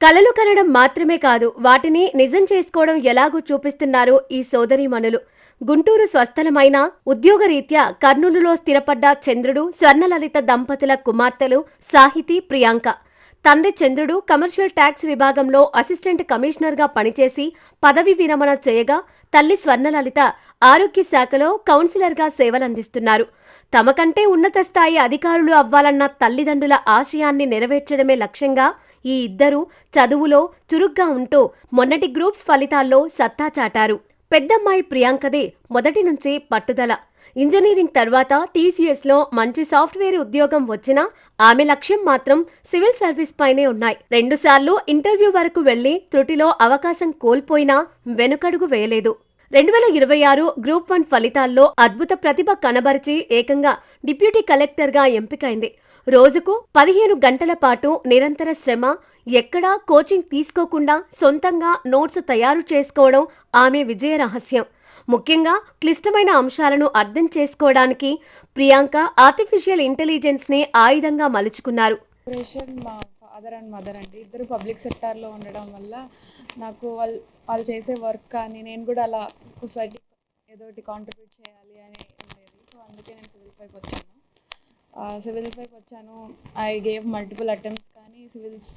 కలలు కనడం మాత్రమే కాదు, వాటిని నిజం చేసుకోవడం ఎలాగో చూపిస్తున్నారు ఈ సోదరీమణులు. గుంటూరు స్వస్థలమైన ఉద్యోగరీత్యా కర్నూలులో స్థిరపడ్డ చంద్రుడు, స్వర్ణలలిత దంపతుల కుమార్తెలు సాహితీ, ప్రియాంక. తండ్రి చంద్రుడు కమర్షియల్ ట్యాక్స్ విభాగంలో అసిస్టెంట్ కమిషనర్గా పనిచేసి పదవి విరమణ చేయగా, తల్లి స్వర్ణలలిత ఆరోగ్య శాఖలో కౌన్సిలర్గా సేవలందిస్తున్నారు. తమకంటే ఉన్నత స్థాయి అధికారులు అవ్వాలన్న తల్లిదండ్రుల ఆశయాన్ని నెరవేర్చడమే లక్ష్యంగా ఈ ఇద్దరూ చదువులో చురుగ్గా ఉంటూ మొన్నటి గ్రూప్స్ ఫలితాల్లో సత్తా చాటారు. పెద్దమ్మాయి ప్రియాంకదే మొదటి నుంచి పట్టుదల. ఇంజనీరింగ్ తర్వాత టీసీఎస్లో మంచి సాఫ్ట్వేర్ ఉద్యోగం వచ్చినా ఆమె లక్ష్యం మాత్రం సివిల్ సర్వీస్ పైనే ఉన్నాయి. 2 సార్లు ఇంటర్వ్యూ వరకు వెళ్లి త్రుటిలో అవకాశం కోల్పోయినా వెనుకడుగు వేయలేదు. 2026 గ్రూప్ 1 ఫలితాల్లో అద్భుత ప్రతిభ కనబరిచి ఏకంగా డిప్యూటీ కలెక్టర్గా ఎంపికైంది. రోజుకు 15 గంటల పాటు నిరంతర శ్రమ, ఎక్కడా కోచింగ్ తీసుకోకుండా సొంతంగా నోట్స్ తయారు చేసుకోవడం ఆమె విజయ రహస్యం. ముఖ్యంగా క్లిష్టమైన అంశాలను అర్థం చేసుకోవడానికి ప్రియాంక ఆర్టిఫిషియల్ ఇంటెలిజెన్స్ని ఆయుధంగా మలుచుకున్నారు. మా ఫాదర్ అండ్ మదర్ అండి ఇద్దరు పబ్లిక్ సెక్టార్లో ఉండడం వల్ల నాకు వాళ్ళు చేసే వర్క్ కానీ నేను కూడా అలా సొసైటీ ఏదో ఒకటి కాంట్రిబ్యూట్ చేయాలి అని ఉండేది. సో అందుకే నేను సివిల్స్ వైపు వచ్చాను. ఐ గేవ్ మల్టిపుల్ అటెంప్ట్స్ కానీ సివిల్స్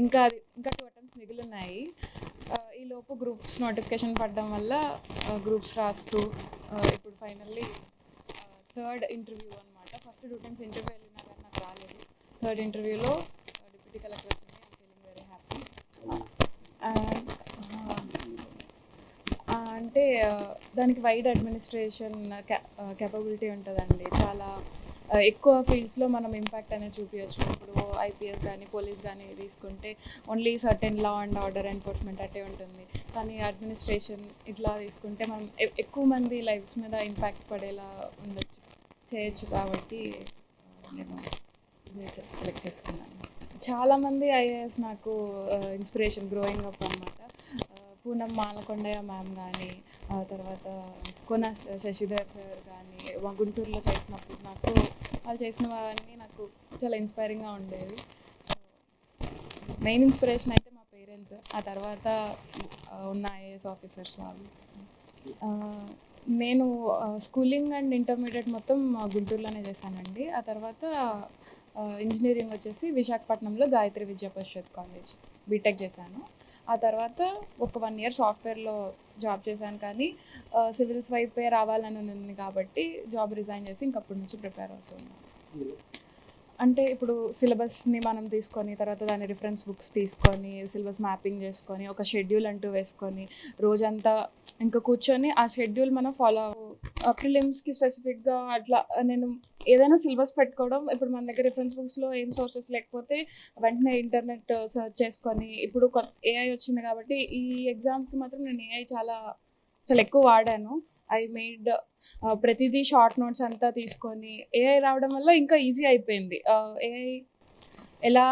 ఇంకా 2 అటెంప్ట్స్ మిగిలినాయి. ఈలోపు గ్రూప్స్ నోటిఫికేషన్ పడడం వల్ల గ్రూప్స్ రాస్తూ ఇప్పుడు ఫైనల్లీ 3rd ఇంటర్వ్యూ అనమాట. ఫస్ట్ 2 టైమ్స్ ఇంటర్వ్యూ వెళ్ళినా కానీ నాకు రాలేదు. 3rd ఇంటర్వ్యూలో డిప్యూటీ కలెక్టర్ వచ్చింది. I'm feeling very happy. అంటే దానికి వైడ్ అడ్మినిస్ట్రేషన్ క్యాపబిలిటీ ఉంటుందండి. చాలా ఎక్కువ ఫీల్డ్స్లో మనం ఇంపాక్ట్ అనేది చూపించచ్చు. ఇప్పుడు ఐపీఎస్ కానీ పోలీస్ కానీ తీసుకుంటే only certain law and order enforcement అంటే ఉంటుంది. కానీ అడ్మినిస్ట్రేషన్ ఇట్లా తీసుకుంటే మనం ఎక్కువ మంది లైఫ్స్ మీద ఇంపాక్ట్ పడేలా చేయొచ్చు. కాబట్టి నేను సెలెక్ట్ చేసుకున్నాను. చాలామంది ఐఏఎస్ నాకు ఇన్స్పిరేషన్ గ్రోయింగ్ అప్ అనమాట. పూనం మాలకొండయ్య మ్యామ్ కానీ, తర్వాత కొన శశిధర్ సార్ కానీ గుంటూరులో చేసినప్పుడు నాకు వాళ్ళు చేసినవన్నీ నాకు చాలా ఇన్స్పైరింగ్గా ఉండేది. మెయిన్ ఇన్స్పిరేషన్ అయితే మా పేరెంట్స్, ఆ తర్వాత ఉన్న ఐఏఎస్ ఆఫీసర్స్ వాళ్ళు. నేను స్కూలింగ్ అండ్ ఇంటర్మీడియట్ మొత్తం గుంటూరులోనే చేశానండి. ఆ తర్వాత ఇంజనీరింగ్ వచ్చేసి విశాఖపట్నంలో గాయత్రి విద్యా పరిషత్ కాలేజ్ బీటెక్ చేశాను. ఆ తర్వాత ఒక 1 ఇయర్ సాఫ్ట్వేర్లో జాబ్ చేశాను. కానీ సివిల్స్ వైపే రావాలని ఉంది కాబట్టి జాబ్ రిజైన్ చేసి ఇంకప్పటి నుంచి ప్రిపేర్ అవుతున్నాను. అంటే ఇప్పుడు సిలబస్ని మనం తీసుకొని తర్వాత దాని రిఫరెన్స్ బుక్స్ తీసుకొని సిలబస్ మ్యాపింగ్ చేసుకొని ఒక షెడ్యూల్ అంటూ వేసుకొని రోజంతా ఇంకా కూర్చొని ఆ షెడ్యూల్ మనం ఫాలో ప్రిలిమ్స్కి స్పెసిఫిక్గా అట్లా నేను ఏదైనా సిలబస్ పెట్టుకోవడం. ఇప్పుడు మన దగ్గర రిఫరెన్స్ బుక్స్లో ఏం సోర్సెస్ లేకపోతే వెంటనే ఇంటర్నెట్ సెర్చ్ చేసుకొని, ఇప్పుడు ఏఐ వచ్చింది కాబట్టి ఈ ఎగ్జామ్కి మాత్రం నేను ఏఐ చాలా ఎక్కువ వాడాను. ఐ మేడ్ ప్రతిదీ షార్ట్ నోట్స్ అంతా తీసుకొని ఏఐ రావడం వల్ల ఇంకా ఈజీ అయిపోయింది. ఏఐ ఎలా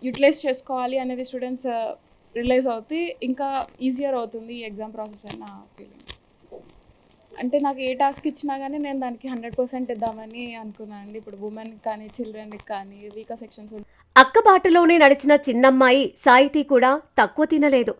యూటిలైజ్ చేసుకోవాలి అనేది స్టూడెంట్స్ రియలైజ్ అవుతే ఇంకా ఈజియర్ అవుతుంది ఈ ఎగ్జామ్ ప్రాసెస్ అని నా ఫీలింగ్. అంటే నాకు ఏ టాస్క్ ఇచ్చినా కానీ నేను దానికి 100% ఇద్దామని అనుకున్నాను అండి. ఇప్పుడు ఉమెన్కి కానీ చిల్డ్రన్కి కానీ వీకర్ సెక్షన్స్ అక్కబాటలోనే నడిచిన చిన్నమ్మాయి సాహితీ కూడా తక్కువ తినలేదు.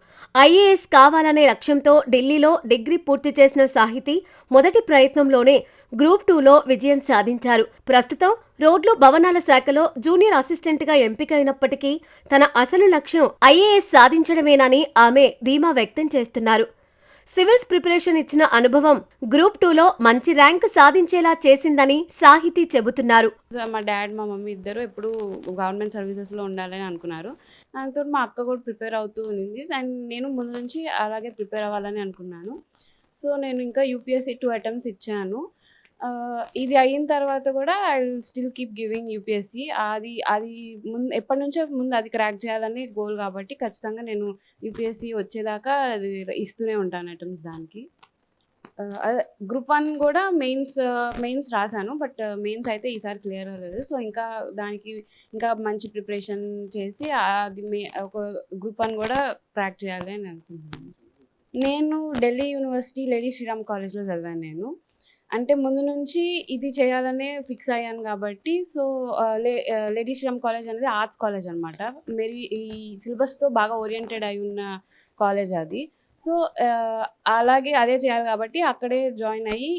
ఐఏఎస్ కావాలనే లక్ష్యంతో ఢిల్లీలో డిగ్రీ పూర్తి చేసిన సాహితీ మొదటి ప్రయత్నంలోనే గ్రూప్ 2లో విజయం సాధించారు. ప్రస్తుతం రోడ్లు భవనాల శాఖలో జూనియర్ అసిస్టెంట్గా ఎంపికైనప్పటికీ తన అసలు లక్ష్యం ఐఏఎస్ సాధించడమేనని ఆమె ధీమా వ్యక్తం చేస్తున్నారు. సివిల్స్ ప్రిపరేషన్ ఇచ్చిన అనుభవం గ్రూప్ 2లో మంచి ర్యాంక్ సాధించేలా చేసిందని సాహితీ చెబుతున్నారు. మా డాడ్ మా మమ్మీ ఇద్దరు ఎప్పుడు గవర్నమెంట్ సర్వీసెస్లో ఉండాలని అనుకున్నారు. దాంతో మా అక్క కూడా ప్రిపేర్ అవుతూ ఉంది అండ్ నేను ముందు నుంచి అలాగే ప్రిపేర్ అవ్వాలని అనుకున్నాను. సో నేను ఇంకా యూపీఎస్సీ 2 అటెంప్ట్స్ ఇచ్చాను. ఇది అయిన తర్వాత కూడా I will still keep giving UPSC. అది ఎప్పటి నుంచో ముందు అది క్రాక్ చేయాలని గోల్ కాబట్టి ఖచ్చితంగా నేను యూపీఎస్సీ వచ్చేదాకా అది ఇస్తూనే ఉంటాను అటెంప్ట్స్ దానికి. గ్రూప్ 1 కూడా మెయిన్స్ రాశాను. బట్ మెయిన్స్ అయితే ఈసారి క్లియర్ అవ్వలేదు. సో ఇంకా దానికి ఇంకా మంచి ప్రిపరేషన్ చేసి అది ఒక గ్రూప్ 1 కూడా క్రాక్ చేయాలి అని అనుకుంటున్నాను. నేను ఢిల్లీ యూనివర్సిటీ లేడీ శ్రీరామ్ కాలేజ్లో చదివాను. నేను అంటే ముందు నుంచి ఇది చేయాలనే ఫిక్స్ అయ్యాను కాబట్టి సో లేడీ శ్రీరామ్ కాలేజ్ అనేది ఆర్ట్స్ కాలేజ్ అనమాట. మరి ఈ సిలబస్తో బాగా ఓరియంటెడ్ అయి ఉన్న కాలేజ్ అది. సో అలాగే అదే చేయాలి కాబట్టి అక్కడే జాయిన్ అయ్యి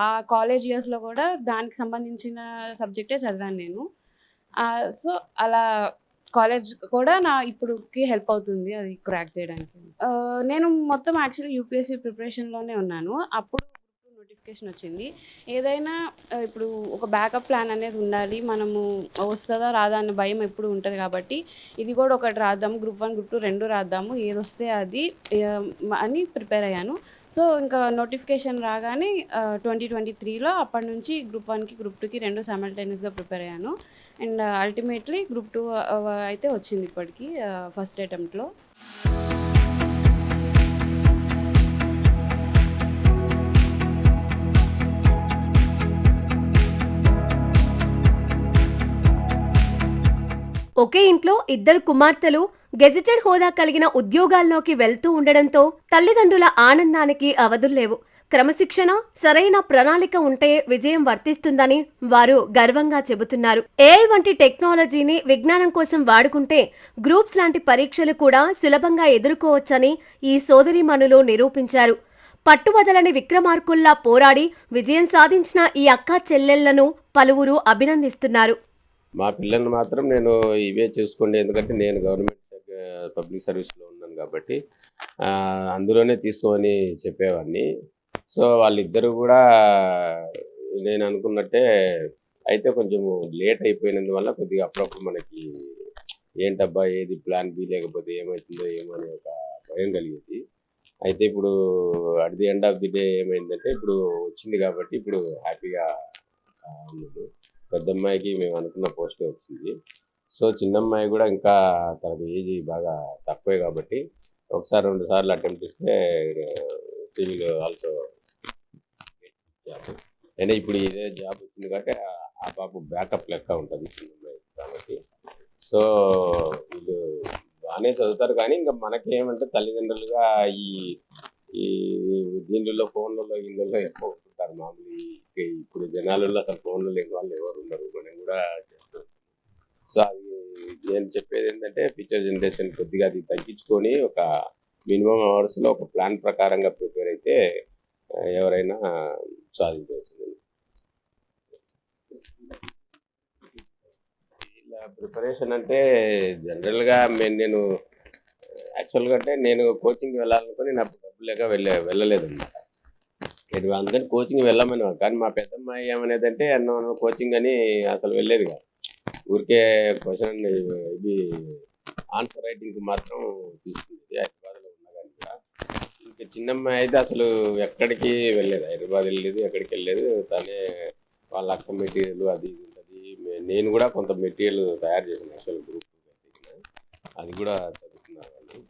ఆ కాలేజ్ ఇయర్స్లో కూడా దానికి సంబంధించిన సబ్జెక్టే చదివాను నేను. సో అలా కాలేజ్ కూడా నా ఇప్పుడుకి హెల్ప్ అవుతుంది అది క్రాక్ చేయడానికి. నేను మొత్తం యాక్చువల్లీ యూపీఎస్సీ ప్రిపరేషన్లోనే ఉన్నాను. అప్పుడు నోటిఫికేషన్ వచ్చింది. ఏదైనా ఇప్పుడు ఒక బ్యాకప్ ప్లాన్ అనేది ఉండాలి. మనము వస్తుందా రాదా అన్న భయం ఎప్పుడు ఉంటుంది కాబట్టి ఇది కూడా ఒకటి రాద్దాము, గ్రూప్ 1 గ్రూప్ 2 2 రాద్దాము, ఏది వస్తే అది అని ప్రిపేర్ అయ్యాను. సో ఇంకా నోటిఫికేషన్ రాగానే 2023లో అప్పటి నుంచి గ్రూప్ 1కి గ్రూప్ 2కి 2 సైమల్టేనియస్గా ప్రిపేర్ అయ్యాను. అండ్ అల్టిమేట్లీ గ్రూప్ 2 అయితే వచ్చింది ఇప్పటికి ఫస్ట్ అటెంప్ట్లో. ఒకే ఇంట్లో ఇద్దరు కుమార్తెలు గెజిటెడ్ హోదా కలిగిన ఉద్యోగాల్లోకి వెళ్తూ ఉండడంతో తల్లిదండ్రుల ఆనందానికి అవధుల్లేవు. క్రమశిక్షణ, సరైన ప్రణాళిక ఉంటే విజయం వర్తిస్తుందని వారు గర్వంగా చెబుతున్నారు. ఏఐ వంటి టెక్నాలజీని విజ్ఞానం కోసం వాడుకుంటే గ్రూప్స్ లాంటి పరీక్షలు కూడా సులభంగా ఎదుర్కోవచ్చని ఈ సోదరీమణులు నిరూపించారు. పట్టువదలని విక్రమార్కుల్లా పోరాడి విజయం సాధించిన ఈ అక్కా చెల్లెళ్లను పలువురు అభినందిస్తున్నారు. మా పిల్లల్ని మాత్రం నేను ఇవే చూసుకోండి, ఎందుకంటే నేను గవర్నమెంట్ పబ్లిక్ సర్వీస్లో ఉన్నాను కాబట్టి అందులోనే తీసుకోమని చెప్పేవాడిని. సో వాళ్ళిద్దరూ కూడా నేను అనుకున్నట్టే అయితే కొంచెము లేట్ అయిపోయినందువల్ల కొద్దిగా అప్పుడప్పుడు మనకి ఏంటబ్బా ఏది ప్లాన్ బి లేకపోతే ఏమవుతుందో ఏమో అని ఒక భయం కలిగేది. అయితే ఇప్పుడు at the end of the day ఏమైందంటే ఇప్పుడు వచ్చింది కాబట్టి ఇప్పుడు హ్యాపీగా ఉన్నాను. పెద్ద అమ్మాయికి మేము అనుకున్న పోస్టే వచ్చింది. సో చిన్నమ్మాయి కూడా ఇంకా తనకు ఏజ్ బాగా తక్కువే కాబట్టి ఒకసారి 2 సార్లు అటెంప్ట్ ఇస్తే సివిల్ ఆల్సో జాబ్ అయినా ఇప్పుడు ఇదే జాబ్ వచ్చింది కాబట్టి ఆ పాప బ్యాకప్ లెక్క ఉంటుంది చిన్నమ్మాయి కాబట్టి. సో వీళ్ళు బాగానే చదువుతారు కానీ ఇంకా మనకేమంటే తల్లిదండ్రులుగా ఈ ఈ దీనిలో ఫోన్లలో ఇళ్ళల్లో ఎక్కువ ఉంటుంటారు. మామూలు ఇప్పుడు జనాలలో అసలు ఫోన్లు లేని వాళ్ళు ఎవరు ఉండరు, మనం కూడా చేస్తాం. సో అది నేను చెప్పేది ఏంటంటే ఫ్యూచర్ జనరేషన్ కొద్దిగా అది తగ్గించుకొని ఒక మినిమం అవర్స్లో ఒక ప్లాన్ ప్రకారంగా ప్రిపేర్ అయితే ఎవరైనా సాధించవచ్చు. ఇలా ప్రిపరేషన్ అంటే జనరల్గా నేను యాక్చువల్గా అంటే నేను కోచింగ్ వెళ్ళాలనుకుని నాకు డబ్బులు లేక వెళ్ళలేదన్నమాట. నేను అందుకని కోచింగ్ వెళ్ళమని, కానీ మా పెద్దమ్మాయి ఏమనేది అంటే కోచింగ్ అని అసలు వెళ్ళేది కాదు. ఊరికే క్వశ్చన్ ఇది ఆన్సర్ రైటింగ్కి మాత్రం తీసుకుంది హైదరాబాద్లో ఉన్నా కానీ కూడా. ఇంకా చిన్నమ్మాయి అయితే అసలు ఎక్కడికి వెళ్ళలేదు, హైదరాబాద్ వెళ్ళలేదు, ఎక్కడికి వెళ్ళలేదు. తనే వాళ్ళ అక్క మెటీరియల్ అది ఉంటుంది. నేను కూడా కొంత మెటీరియల్ తయారు చేశాను యాక్చువల్ గ్రూప్, అది కూడా చదువుతున్నారు వాళ్ళు.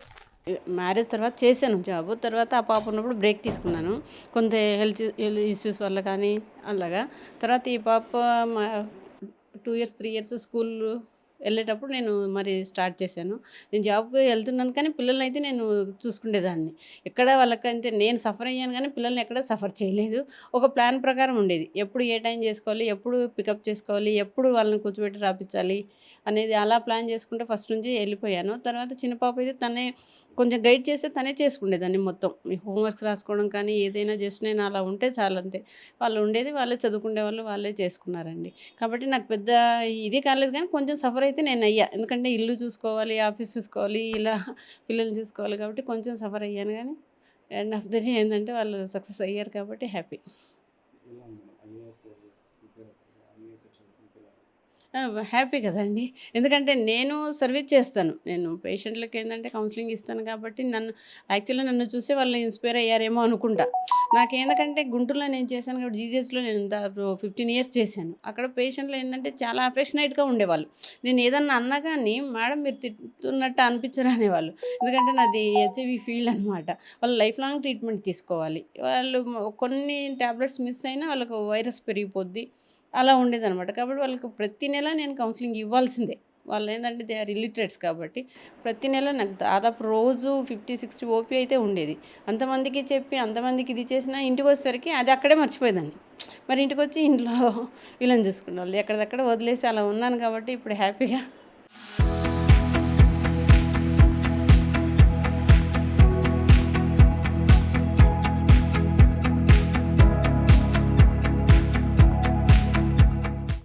మ్యారేజ్ తర్వాత చేశాను జాబ్. తర్వాత ఆ పాప ఉన్నప్పుడు బ్రేక్ తీసుకున్నాను కొంత హెల్త్ ఇష్యూస్ వల్ల కానీ అలాగా. తర్వాత ఈ పాప 2 ఇయర్స్ 3 ఇయర్స్ స్కూల్ వెళ్ళేటప్పుడు నేను మరి స్టార్ట్ చేశాను. నేను జాబ్కి వెళ్తున్నాను కానీ పిల్లల్ని అయితే నేను చూసుకునేదాన్ని. ఎక్కడ వాళ్ళకంటే నేను సఫర్ అయ్యాను కానీ పిల్లల్ని ఎక్కడ సఫర్ చేయలేదు. ఒక ప్లాన్ ప్రకారం ఉండేది. ఎప్పుడు ఏ టైం చేసుకోవాలి, ఎప్పుడు పికప్ చేసుకోవాలి, ఎప్పుడు వాళ్ళని కూర్చోబెట్టి రాపించాలి అనేది అలా ప్లాన్ చేసుకుంటే ఫస్ట్ నుంచి వెళ్ళిపోయాను. తర్వాత చిన్న పాప అయితే తనే కొంచెం గైడ్ చేస్తే తనే చేసుకునేదాన్ని మొత్తం. ఈ హోంవర్క్స్ రాసుకోవడం కానీ ఏదైనా జస్ట్ నేను అలా ఉంటే చాలు అంతే. వాళ్ళు ఉండేది, వాళ్ళే చదువుకునేవాళ్ళు, వాళ్ళే చేసుకున్నారండి. కాబట్టి నాకు పెద్ద ఇది కాలేదు కానీ కొంచెం సఫర్ అయితే నేను అయ్యా. ఎందుకంటే ఇల్లు చూసుకోవాలి, ఆఫీస్ చూసుకోవాలి, ఇలా పిల్లల్ని చూసుకోవాలి కాబట్టి కొంచెం సఫర్ అయ్యాను. కానీ ఎండ్ ఆఫ్ ది డే ఏంటంటే వాళ్ళు సక్సెస్ అయ్యారు కాబట్టి హ్యాపీ. హ్యాపీ కదండి. ఎందుకంటే నేను సర్వీస్ చేస్తాను. నేను పేషెంట్లకి ఏంటంటే కౌన్సిలింగ్ ఇస్తాను కాబట్టి యాక్చువల్గా నన్ను చూసి వాళ్ళు ఇన్స్పైర్ అయ్యారేమో అనుకుంటా. నాకేందుకంటే గుంటూరులో నేను చేశాను కాబట్టి జీజీహెచ్లో నేను 15 ఇయర్స్ చేశాను. అక్కడ పేషెంట్లు ఏంటంటే చాలా అఫెక్షనేట్గా ఉండేవాళ్ళు. నేను ఏదన్నా అన్నా కానీ మేడం మీరు తిట్టున్నట్టు అనిపించరు అనేవాళ్ళు. ఎందుకంటే నాది హెచ్ఐవి ఫీల్డ్ అనమాట. వాళ్ళు లైఫ్ లాంగ్ ట్రీట్మెంట్ తీసుకోవాలి. వాళ్ళు కొన్ని ట్యాబ్లెట్స్ మిస్ అయినా వాళ్ళకు వైరస్ పెరిగిపోద్ది, అలా ఉండేదన్నమాట. కాబట్టి వాళ్ళకి ప్రతి నెల నేను కౌన్సిలింగ్ ఇవ్వాల్సిందే. వాళ్ళు ఏంటంటే దే ఆర్ ఇల్లిటరేట్స్ కాబట్టి ప్రతి నెల నాకు దాదాపు రోజు 50-60 ఓపీ అయితే ఉండేది. అంతమందికి చెప్పి అంతమందికి ఇది చేసినా ఇంటికి వచ్చేసరికి అది అక్కడే మర్చిపోయేదాన్ని. మరి ఇంటికి వచ్చి ఇంట్లో వీళ్ళని చూసుకునే వాళ్ళు ఎక్కడిదక్కడ వదిలేసి అలా ఉన్నాను కాబట్టి ఇప్పుడు హ్యాపీగా